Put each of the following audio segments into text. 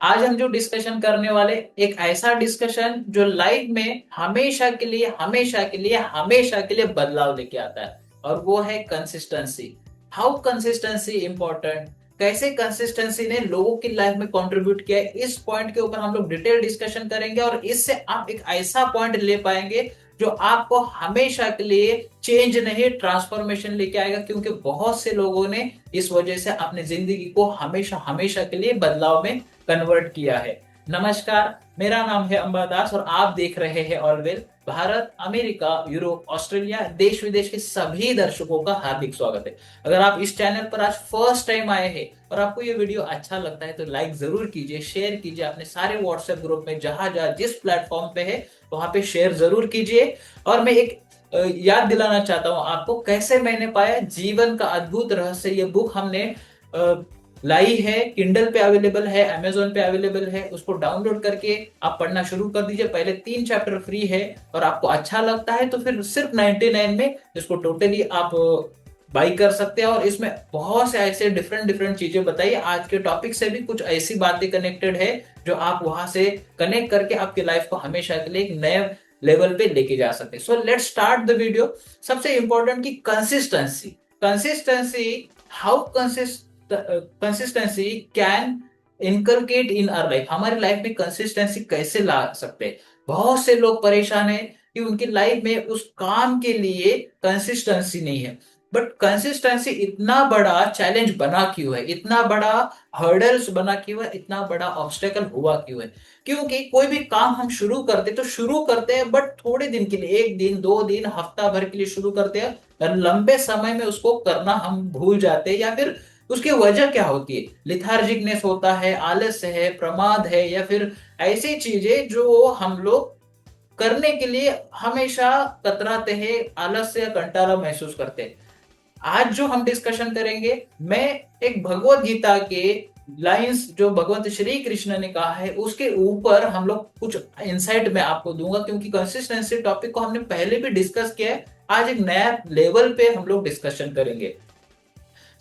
आज हम जो डिस्कशन करने वाले, एक ऐसा डिस्कशन जो लाइफ में हमेशा के लिए हमेशा के लिए हमेशा के लिए बदलाव लेके आता है, और वो है कंसिस्टेंसी। हाउ कंसिस्टेंसी इंपॉर्टेंट, कैसे कंसिस्टेंसी ने लोगों की लाइफ में कंट्रीब्यूट किया है, इस पॉइंट के ऊपर हम लोग डिटेल डिस्कशन करेंगे। और इससे आप एक ऐसा पॉइंट ले पाएंगे जो आपको हमेशा के लिए चेंज नहीं, ट्रांसफॉर्मेशन लेके आएगा। क्योंकि बहुत से लोगों ने इस वजह से अपनी जिंदगी को हमेशा हमेशा के लिए बदलाव में कन्वर्ट किया है। नमस्कार, मेरा नाम है अंबादास और आप देख रहे हैं ऑलवेल। भारत, अमेरिका, यूरोप, ऑस्ट्रेलिया, देश विदेश के सभी दर्शकों का हार्दिक स्वागत है। अगर आप इस चैनल पर आज फर्स्ट टाइम आए हैं और आपको ये वीडियो अच्छा लगता है तो लाइक जरूर कीजिए, शेयर कीजिए अपने सारे व्हाट्सएप ग्रुप में, जहां जहां जिस प्लेटफॉर्म पे है वहां पे शेयर जरूर कीजिए। और मैं एक याद दिलाना चाहता हूं आपको, कैसे मैंने पाया जीवन का अद्भुत रहस्य। ये बुक हमने लाई है, किंडल पे अवेलेबल है, अमेजोन पे अवेलेबल है। उसको डाउनलोड करके आप पढ़ना शुरू कर दीजिए। पहले 3 चैप्टर फ्री है, और आपको अच्छा लगता है तो फिर सिर्फ 99 में इसको टोटली आप बाई कर सकते हैं। और इसमें बहुत से ऐसे डिफरेंट डिफरेंट चीजें बताइए, आज के टॉपिक से भी कुछ ऐसी बातें कनेक्टेड है जो आप वहां से कनेक्ट करके आपकी लाइफ को हमेशा के लिए एक नए लेवल पे लेके जा सकते हैं। So let's start the video. सबसे इंपॉर्टेंट की consistency. Consistency, how consistency can inculcate in our life. हमारी लाइफ में कंसिस्टेंसी कैसे ला सकते हैं। बहुत से लोग परेशान है कि उनकी लाइफ में उस काम के लिए कंसिस्टेंसी नहीं है। बट कंसिस्टेंसी इतना बड़ा चैलेंज बना क्यों है, इतना बड़ा हर्डल्स बना क्यों है, इतना बड़ा ऑब्स्टेकल हुआ क्यों है? क्योंकि कोई भी काम हम शुरू करते तो शुरू करते हैं, बट थोड़े दिन के लिए, 1 दिन 2 दिन हफ्ता भर के लिए शुरू करते हैं, और लंबे समय में उसको करना हम भूल जाते हैं। या फिर उसकी वजह क्या होती है? लिथार्जिकनेस होता है, आलस्य है, प्रमाद है, या फिर ऐसी चीजें जो हम लोग करने के लिए हमेशा कतराते हैं, आलस्य या कंटाला महसूस करते हैं। आज जो हम डिस्कशन करेंगे, मैं एक भगवत गीता के लाइंस जो भगवंत श्री कृष्ण ने कहा है उसके ऊपर हम लोग कुछ इंसाइट मैं आपको दूंगा। क्योंकि कंसिस्टेंसी टॉपिक को हमने पहले भी डिस्कस किया है, आज एक नया लेवल पे हम लोग डिस्कशन करेंगे।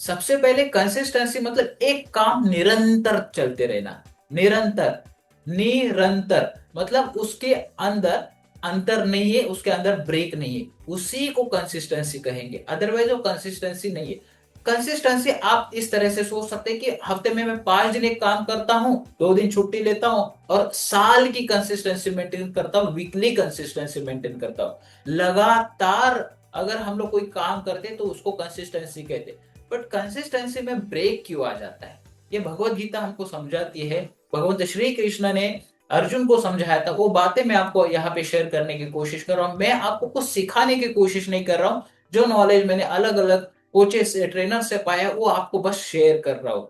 सबसे पहले कंसिस्टेंसी मतलब एक काम निरंतर चलते रहना। निरंतर, निरंतर मतलब उसके अंदर अंतर नहीं है, उसके अंदर ब्रेक नहीं है, उसी को कंसिस्टेंसी कहेंगे। अदरवाइज वो कंसिस्टेंसी नहीं है। कंसिस्टेंसी आप इस तरह से सोच सकते हैं कि हफ्ते में मैं 5 दिन एक काम करता हूं, 2 दिन छुट्टी लेता हूं, और साल की कंसिस्टेंसी मेंटेन करता हूं, वीकली कंसिस्टेंसी मेंटेन करता हूं। लगातार अगर हम लोग कोई काम करते हैं तो उसको कंसिस्टेंसी कहते हैं। बट कंसिस्टेंसी में ब्रेक क्यों आ जाता है, ये भगवत गीता हमको समझाती है। भगवंत श्री कृष्ण ने अर्जुन को समझाया था, वो बातें मैं आपको यहाँ पे शेयर करने की कोशिश कर रहा हूँ। मैं आपको कुछ सिखाने की कोशिश नहीं कर रहा हूँ। जो नॉलेज मैंने अलग अलग कोचेस से, ट्रेनर से पाया, वो आपको बस शेयर कर रहा हूँ।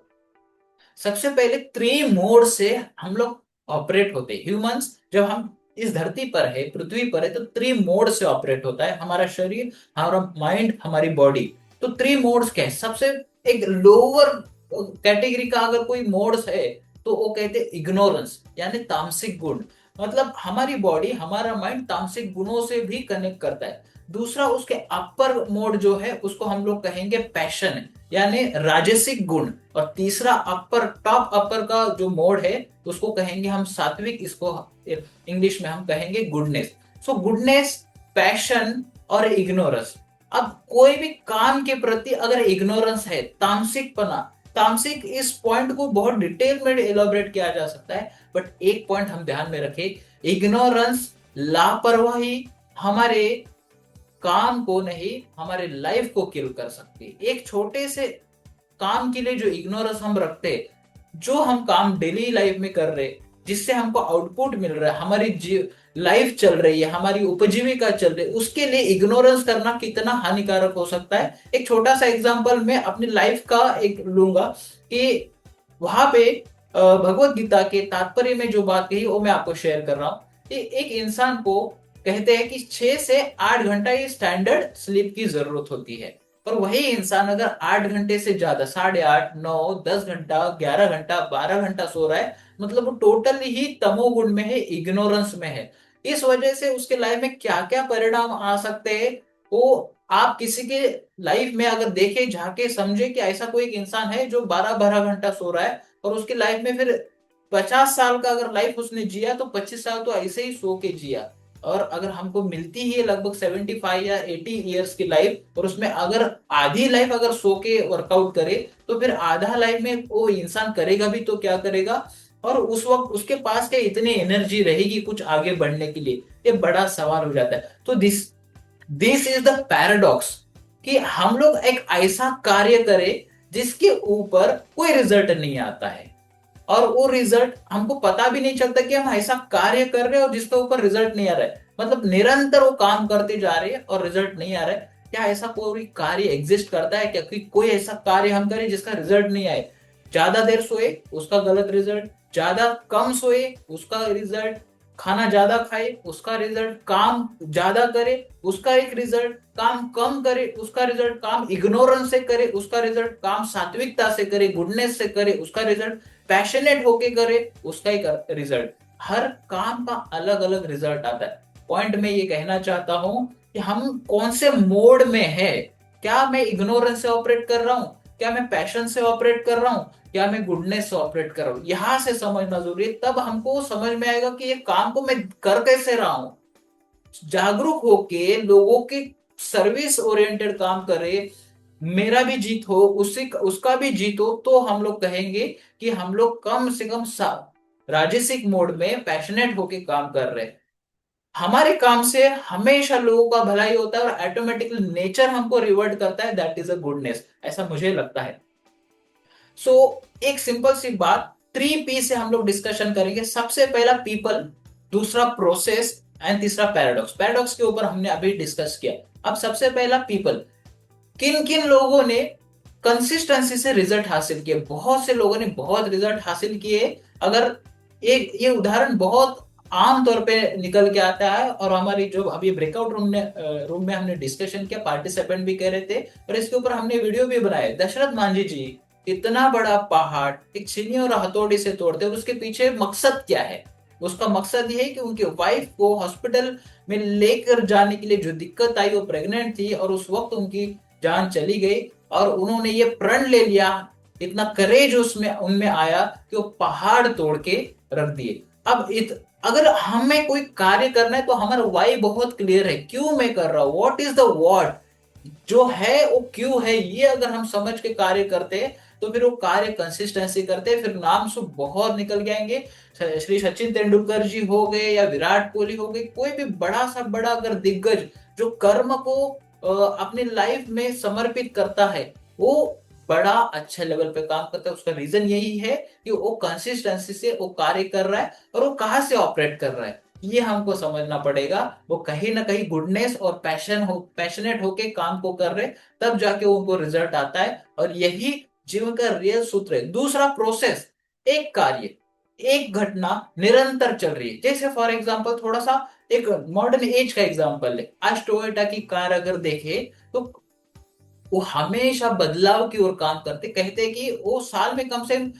सबसे पहले 3 मोड से हम लोग ऑपरेट होते हैं। ह्यूमंस जब हम इस धरती पर है, पृथ्वी पर है, तो 3 मोड से ऑपरेट होता है हमारा शरीर, हमारा माइंड, हमारी बॉडी। तो 3 मोड्स क्या है? सबसे एक लोअर कैटेगरी का अगर कोई मोड्स है तो वो कहते हैं इग्नोरेंस, यानी तामसिक गुण। मतलब हमारी बॉडी, हमारा माइंड तामसिक गुणों से भी कनेक्ट करता है। दूसरा उसके अपर मोड जो है उसको हम लोग कहेंगे पैशन, यानी राजसिक गुण। और तीसरा अपर, टॉप अपर का जो मोड है उसको कहेंगे हम सात्विक, इसको इंग्लिश में हम कहेंगे गुडनेस। सो गुडनेस, पैशन और इग्नोरेंस। अब कोई भी काम के प्रति अगर इग्नोरेंस है, तामसिकपना, तामसिक, इस पॉइंट को बहुत डिटेल में एलोबरेट किया जा सकता है। बट एक पॉइंट हम ध्यान में रखें, इग्नोरेंस, लापरवाही हमारे काम को नहीं, हमारे लाइफ को किल कर सकती है। एक छोटे से काम के लिए जो इग्नोरेंस हम रखते हैं, जो हम काम डेली लाइफ में कर रहे, जिससे हमको आउटपुट मिल रहा है, हमारी लाइफ चल रही है, हमारी उपजीविका चल रही है, उसके लिए इग्नोरेंस करना कितना हानिकारक हो सकता है। एक छोटा सा एग्जांपल मैं अपनी लाइफ का एक लूंगा कि वहां पे भगवत गीता के तात्पर्य में जो बात कही वो मैं आपको शेयर कर रहा हूँ कि एक इंसान को कहते हैं कि 6 से 8 घंटा ये स्टैंडर्ड स्लीप की जरूरत होती है। पर वही इंसान अगर 8 घंटे से ज्यादा, 8.5 9 10 घंटा, 11 घंटा, 12 घंटा सो रहा है, मतलब वो टोटल ही तमोगुण में है, इग्नोरेंस में है। इस वजह से उसके लाइफ में क्या क्या परिणाम आ सकते हैं, वो आप किसी के लाइफ में अगर देखे, झाके, समझे कि ऐसा कोई एक इंसान है जो 12 12 घंटा सो रहा है और उसकी लाइफ में फिर 50 साल का अगर लाइफ उसने जिया तो 25 साल तो ऐसे ही सो के जिया। और अगर हमको मिलती ही है लगभग 75 या 80 ईयर्स की लाइफ, और उसमें अगर आधी लाइफ अगर सो के वर्कआउट करे, तो फिर आधा लाइफ में वो इंसान करेगा भी तो क्या करेगा। और उस वक्त उसके पास क्या इतनी एनर्जी रहेगी कुछ आगे बढ़ने के लिए, ये बड़ा सवाल हो जाता है। तो this this is the paradox, कि हम लोग एक ऐसा कार्य करें जिसके ऊपर कोई रिजल्ट नहीं आता है, और वो रिजल्ट हमको पता भी नहीं चलता कि हम ऐसा कार्य कर रहे हैं और जिसके ऊपर रिजल्ट नहीं आ रहा है। मतलब निरंतर वो काम करते जा रहे हैं और रिजल्ट नहीं आ रहा है। क्या ऐसा कोई कार्य एग्जिस्ट करता है क्या, कि कोई ऐसा कार्य हम करें जिसका रिजल्ट नहीं आए? ज्यादा देर सोए उसका गलत रिजल्ट, ज्यादा कम सोए उसका रिजल्ट, खाना ज्यादा खाए उसका रिजल्ट, काम ज्यादा करे उसका एक रिजल्ट, काम कम करे उसका रिजल्ट, काम इग्नोरेंस से करे उसका रिजल्ट, काम सात्विकता से करे, गुडनेस से करे उसका रिजल्ट, पैशनेट होके करे उसका एक रिजल्ट। हर काम का अलग अलग रिजल्ट आता है। पॉइंट में ये कहना चाहता हूं कि हम कौन से मोड में है। क्या मैं इग्नोरेंस से ऑपरेट कर रहा हूं, क्या मैं पैशन से ऑपरेट कर रहा हूं, क्या मैं गुडनेस से ऑपरेट कर रहा हूं, यहां से समझना जरूरी है। तब हमको समझ में आएगा कि ये काम को मैं कर कैसे रहा हूं। जागरूक होके लोगों की सर्विस ओरिएंटेड काम करे, मेरा भी जीत हो उसी उसका भी जीत हो, तो हम लोग कहेंगे कि हम लोग कम से कम राजसिक मोड में पैशनेट होके काम कर रहे हैं। हमारे काम से हमेशा लोगों का भलाई होता है और ऑटोमेटिकली नेचर हमको रिवर्ट करता है, दैट इज अ गुडनेस, ऐसा मुझे लगता है। सो एक सिंपल सी बात, 3P से हम लोग डिस्कशन करेंगे। सबसे पहला पीपल, दूसरा प्रोसेस, एंड तीसरा पैराडॉक्स। पैराडॉक्स के ऊपर हमने अभी डिस्कस किया। अब सबसे पहला पीपल, किन किन लोगों ने कंसिस्टेंसी से रिजल्ट हासिल किए? बहुत से लोगों ने बहुत रिजल्ट हासिल किए। अगर एक ये उदाहरण बहुत आम तौर पे निकल के आता है, और हमारी जो अभी ब्रेकआउट रूम में हमने डिस्कशन किया, पार्टिसिपेंट भी कह रहे थे, और इसके ऊपर हमने वीडियो भी बनाए। दशरथ मांझी जी इतना बड़ा पहाड़ एक छीनी और हथौड़ी से तोड़ते, और उसके पीछे मकसद क्या है? उसका मकसद ये है कि उनकी वाइफ को हॉस्पिटल में लेकर जाने के लिए जो दिक्कत आई, वो प्रेग्नेंट थी और उस वक्त उनकी जान चली गई, और उन्होंने ये प्रण ले लिया, इतना करेज उसमें उनमें आया कि वो पहाड़ तोड़ के रख दिए। अब अगर हमें कोई कार्य करना है तो हमारा वाई बहुत क्लियर है, क्यों मैं कर रहा हूं, व्हाट इज द व्हाट, जो है वो क्यों है, ये अगर हम समझ के कार्य करते हैं तो फिर वो कार्य कंसिस्टेंसी करते हैं, फिर नाम सुख बहुत निकल जाएंगे। श्री सचिन तेंदुलकर जी हो गए या विराट कोहली हो गए, कोई भी बड़ा सा बड़ा अगर दिग्गज जो कर्म को अपनी लाइफ में समर्पित करता है, वो बड़ा अच्छे लेवल पे काम करता है। उसका रीजन यही है कि वो कंसिस्टेंसी से वो कार्य कर रहा है, और वो कहाँ से ऑपरेट कर रहा है, ये हमको समझना पड़ेगा। वो कहीं ना कहीं गुडनेस और पैशनेट होके काम को कर रहे, तब जाके उनको रिजल्ट आता है, और यही जीवन का रियल सूत्र है। दूसरा प्रोसेस, एक कार्य, एक घटना निरंतर चल रही है। जैसे फॉर एग्जांपल थोड़ा सा एक मॉडर्न एज का एग्जांपल है, आज टोयोटा की कार अगर देखे तो वो हमेशा बदलाव की ओर काम करते, कहते हैं कि वो साल में कम से कम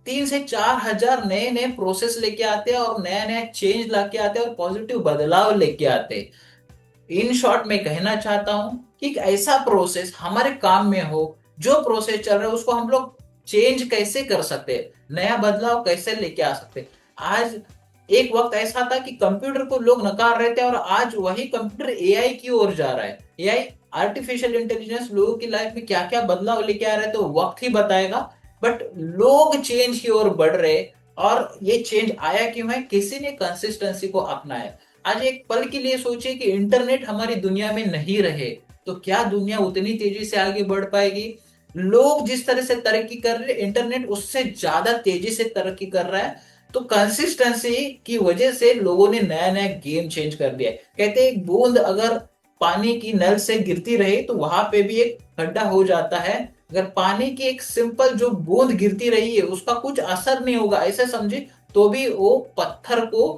3 से 4 हजार नए नए प्रोसेस लेके आते हैं, और नया नया चेंज लाके आते हैं, और पॉजिटिव बदलाव लेके आते हैं। इन शॉर्ट में कहना चाहता हूं कि एक ऐसा प्रोसेस हमारे काम में हो, जो प्रोसेस चल रहा है उसको हम लोग चेंज कैसे कर सकते हैं, नया बदलाव कैसे लेके आ सकते हैं। आज एक वक्त ऐसा था कि कंप्यूटर को लोग नकार रहे थे, और आज वही कंप्यूटर एआई की ओर जा रहा है। एआई, आर्टिफिशियल इंटेलिजेंस लोगों की लाइफ में क्या क्या बदलाव लेके आ रहा है तो वक्त ही बताएगा। बट लोग चेंज की ओर बढ़ रहे, और ये चेंज आया क्यों है? किसी ने कंसिस्टेंसी को अपनाया। आज एक पल के लिए सोचिए कि इंटरनेट हमारी दुनिया में नहीं रहे तो क्या दुनिया उतनी तेजी से आगे बढ़ पाएगी? लोग जिस तरह से तरक्की कर रहे हैं, इंटरनेट उससे ज्यादा तेजी से तरक्की कर रहा है। तो कंसिस्टेंसी की वजह से लोगों ने नया नया गेम चेंज कर दिया है। कहते हैं एक बूंद अगर पानी की नल से गिरती रहे तो वहां पे भी एक गड्ढा हो जाता है। अगर पानी की एक सिंपल जो बूंद गिरती रही है उसका कुछ असर नहीं होगा ऐसे समझे, तो भी वो पत्थर को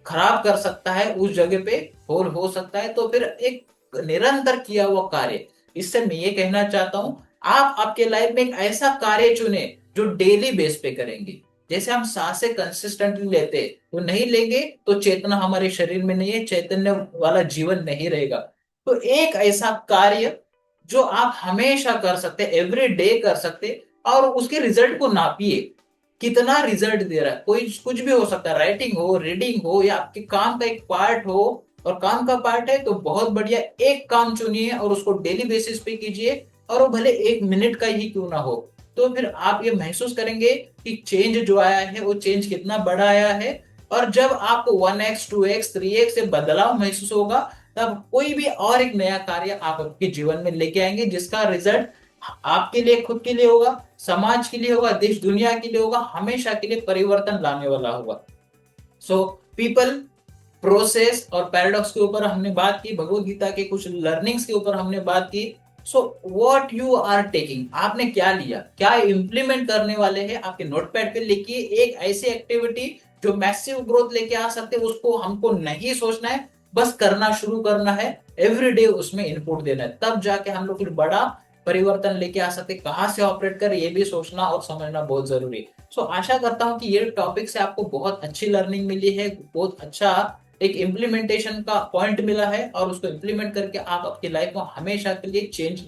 खराब कर सकता है, उस जगह पे होल हो सकता है। तो फिर एक निरंतर किया हुआ कार्य, इससे मैं ये कहना चाहता हूं, आप आपके लाइफ में एक ऐसा कार्य चुने जो डेली बेस पे करेंगे। जैसे हम सांसें कंसिस्टेंटली लेते हैं, तो नहीं लेंगे तो चेतना हमारे शरीर में नहीं है, चैतन्य वाला जीवन नहीं रहेगा। तो एक ऐसा कार्य जो आप हमेशा कर सकते, एवरी डे कर सकते, और उसके रिजल्ट को नापिए। कितना रिजल्ट दे रहा है। कोई कुछ भी हो सकता है, राइटिंग हो, रीडिंग हो, या आपके काम का एक पार्ट हो। और काम का पार्ट है तो बहुत बढ़िया, एक काम चुनिए और उसको डेली बेसिस पे कीजिए, और वो भले 1 मिनट का ही क्यों ना हो। तो फिर आप ये महसूस करेंगे कि चेंज जो आया है वो चेंज कितना बड़ा आया है। और जब आपको 1x 2x 3x से बदलाव महसूस होगा, तब कोई भी और एक नया कार्य आप आपके जीवन में लेके आएंगे, जिसका रिजल्ट आपके लिए, खुद के लिए होगा, समाज के लिए होगा, देश दुनिया के लिए होगा, हमेशा के लिए परिवर्तन लाने वाला होगा। सो पीपल, प्रोसेस और पैराडॉक्स के ऊपर हमने बात की, भगवत गीता के कुछ लर्निंग्स के ऊपर हमने बात की। So what you are taking, आपने क्या लिया, क्या इम्प्लीमेंट करने वाले हैं, आपके नोटपैड पे लिखिए। एक ऐसी एक्टिविटी जो मैसिव ग्रोथ लेके आ सकते, उसको हमको नहीं सोचना है, बस करना शुरू करना है। एवरीडे उसमें इनपुट देना है, तब जाके हम लोग फिर बड़ा परिवर्तन लेके आ सकते। कहाँ से ऑपरेट कर, ये भी सोचना और समझना बहुत जरूरी है। सो आशा करता हूँ कि ये टॉपिक से आपको बहुत अच्छी लर्निंग मिली है, बहुत अच्छा एक इम्प्लीमेंटेशन का पॉइंट मिला है, और उसको इम्प्लीमेंट करके आप आपकी लाइफ में हमेशा के लिए चेंज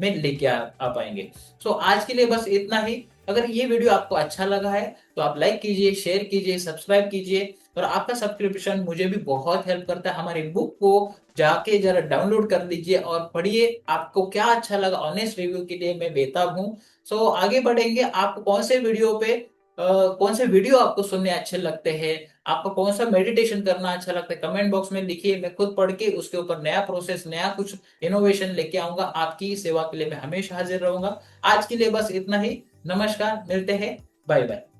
में लेके आ पाएंगे। सो आज के लिए बस इतना ही। अगर ये वीडियो आपको अच्छा लगा है तो आप लाइक कीजिए, शेयर कीजिए, सब्सक्राइब कीजिए। और आपका सब्सक्रिप्शन मुझे भी बहुत हेल्प करता है। हमारी बुक को जाके जरा डाउनलोड कर लीजिए और पढ़िए, आपको क्या अच्छा लगा, ऑनेस्ट रिव्यू के लिए मैं बेताब हूँ। सो आगे बढ़ेंगे, आपको कौन से वीडियो आपको सुनने अच्छे लगते हैं, आपको कौन सा मेडिटेशन करना अच्छा लगता है, कमेंट बॉक्स में लिखिए। मैं खुद पढ़ के उसके ऊपर नया प्रोसेस, नया कुछ इनोवेशन लेके आऊंगा। आपकी सेवा के लिए मैं हमेशा हाजिर रहूंगा। आज के लिए बस इतना ही। नमस्कार, मिलते हैं, बाय बाय।